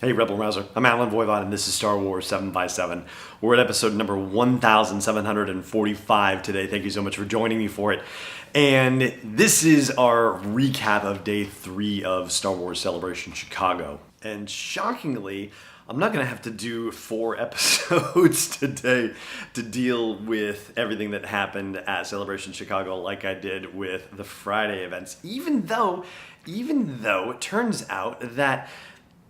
Hey Rebel Rouser, I'm Alan Voivod and this is Star Wars 7x7. We're at episode number 1745 today. Thank you so much for joining me for it. And this is our recap of day 3 of Star Wars Celebration Chicago. And shockingly, I'm not going to have to do 4 episodes today to deal with everything that happened at Celebration Chicago like I did with the Friday events, even though it turns out that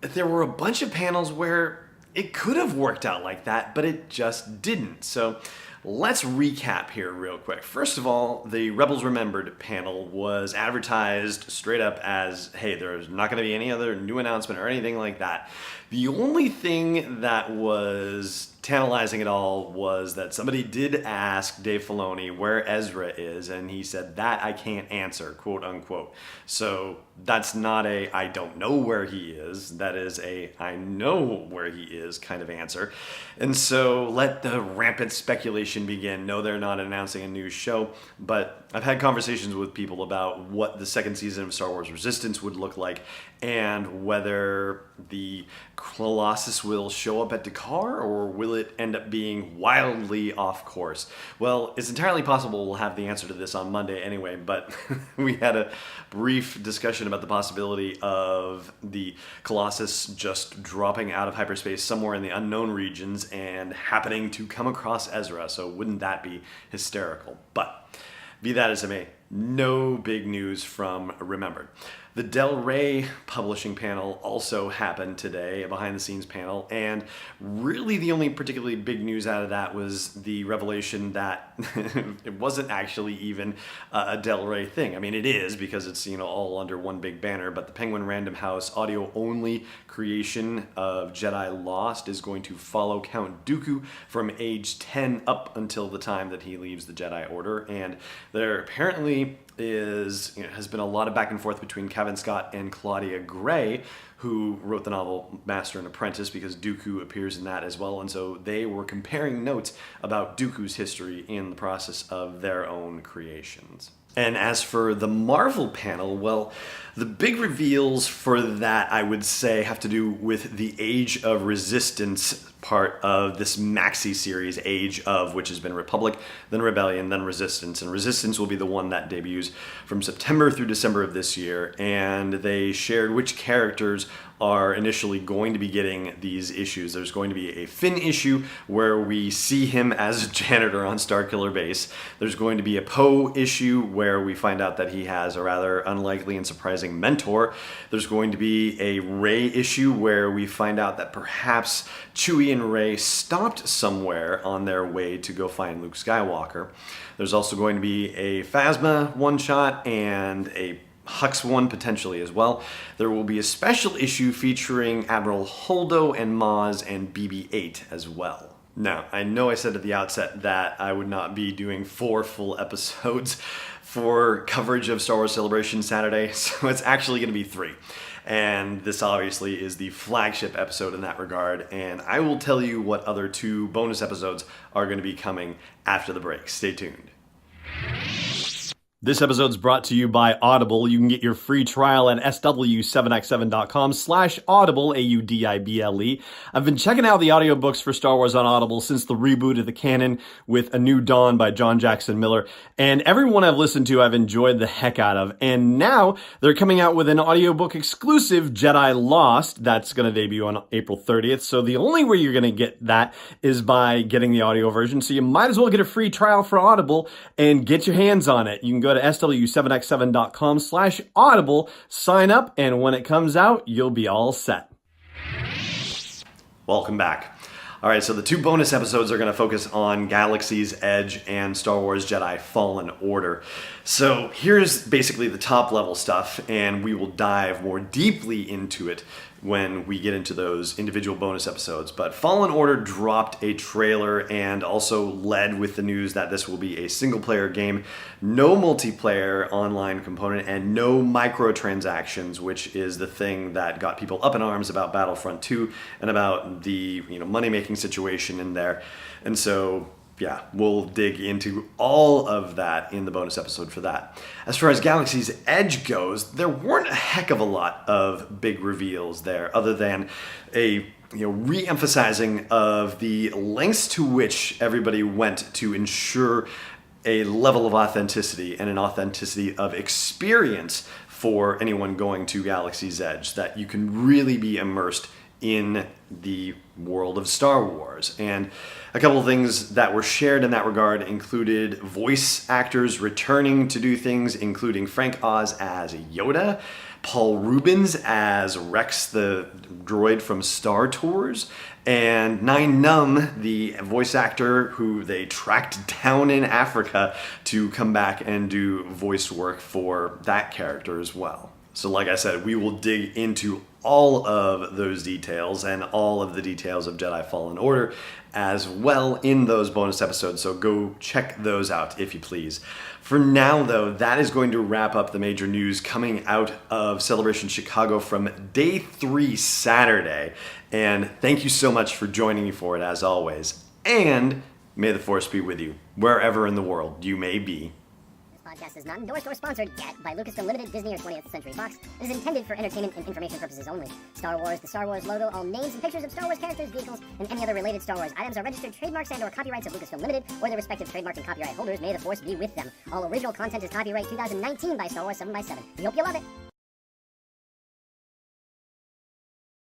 there were a bunch of panels where it could have worked out like that, but it just didn't. So let's recap here real quick. First of all, the Rebels Remembered panel was advertised straight up as, hey, there's not going to be any other new announcement or anything like that. The only thing that was tantalizing at all was that somebody did ask Dave Filoni where Ezra is, and he said, that I can't answer, quote unquote. So that's not a I don't know where he is, that is a I know where he is kind of answer. And so let the rampant speculation begin. No, they're not announcing a new show, but I've had conversations with people about what the second season of Star Wars Resistance would look like and whether the Colossus will show up at Dakar or will it end up being wildly off course? Well, it's entirely possible we'll have the answer to this on Monday anyway, but we had a brief discussion about the possibility of the Colossus just dropping out of hyperspace somewhere in the unknown regions and happening to come across Ezra, so wouldn't that be hysterical? But be that as it may, no big news from Remembered. The Del Rey publishing panel also happened today, a behind-the-scenes panel, and really the only particularly big news out of that was the revelation that it wasn't actually even a Del Rey thing. I mean, it is because it's all under one big banner, but the Penguin Random House audio-only creation of Jedi Lost is going to follow Count Dooku from age 10 up until the time that he leaves the Jedi Order, and there apparently has been a lot of back and forth between Kevin Scott and Claudia Gray, who wrote the novel Master and Apprentice, because Dooku appears in that as well, and so they were comparing notes about Dooku's history in the process of their own creations. And as for the Marvel panel, well, the big reveals for that, I would say, have to do with the Age of Resistance part of this maxi series, Age of, which has been Republic, then Rebellion, then Resistance. And Resistance will be the one that debuts from September through December of this year. And they shared which characters are initially going to be getting these issues. There's going to be a Finn issue where we see him as a janitor on Starkiller Base. There's going to be a Poe issue where we find out that he has a rather unlikely and surprising mentor. There's going to be a Rey issue where we find out that perhaps Chewie and Rey stopped somewhere on their way to go find Luke Skywalker. There's also going to be a Phasma one-shot and a Hux one potentially as well. There will be a special issue featuring Admiral Holdo and Maz and BB-8 as well. Now, I know I said at the outset that I would not be doing 4 full episodes for coverage of Star Wars Celebration Saturday, so it's actually going to be 3. And this obviously is the flagship episode in that regard, and I will tell you what other 2 bonus episodes are going to be coming after the break. Stay tuned. This episode is brought to you by Audible. You can get your free trial at sw7x7.com/audible, AUDIBLE. I've been checking out the audiobooks for Star Wars on Audible since the reboot of the canon with A New Dawn by John Jackson Miller. And everyone I've listened to, I've enjoyed the heck out of. And now they're coming out with an audiobook exclusive, Jedi Lost. That's going to debut on April 30th. So the only way you're going to get that is by getting the audio version. So you might as well get a free trial for Audible and get your hands on it. You can go to sw7x7.com/audible, sign up, and when it comes out, you'll be all set. Welcome back. All right, so the 2 bonus episodes are going to focus on Galaxy's Edge and Star Wars Jedi Fallen Order. So here's basically the top level stuff, and we will dive more deeply into it when we get into those individual bonus episodes. But Fallen Order dropped a trailer and also led with the news that this will be a single-player game, no multiplayer online component, and no microtransactions, which is the thing that got people up in arms about Battlefront 2 and about the money-making situation in there. And so yeah, we'll dig into all of that in the bonus episode for that. As far as Galaxy's Edge goes, there weren't a heck of a lot of big reveals there, other than a re-emphasizing of the lengths to which everybody went to ensure a level of authenticity and an authenticity of experience for anyone going to Galaxy's Edge, that you can really be immersed in the world of Star Wars. And a couple of things that were shared in that regard included voice actors returning to do things, including Frank Oz as Yoda, Paul Rubens as Rex the droid from Star Tours, and Nine Numb, the voice actor who they tracked down in Africa to come back and do voice work for that character as well. So like I said, we will dig into all of those details and all of the details of Jedi Fallen Order as well in those bonus episodes, so go check those out if you please. For now though, that is going to wrap up the major news coming out of Celebration Chicago from Day 3 Saturday. And thank you so much for joining me for it as always. And may the Force be with you, wherever in the world you may be. Podcast is not endorsed or sponsored yet by Lucasfilm Limited, Disney, or 20th Century Fox. It is intended for entertainment and information purposes only. Star Wars, the Star Wars logo, all names and pictures of Star Wars characters, vehicles, and any other related Star Wars items are registered trademarks and/or copyrights of Lucasfilm Limited or their respective trademark and copyright holders. May the Force be with them. All original content is copyright 2019 by Star Wars 7x7. We hope you love it.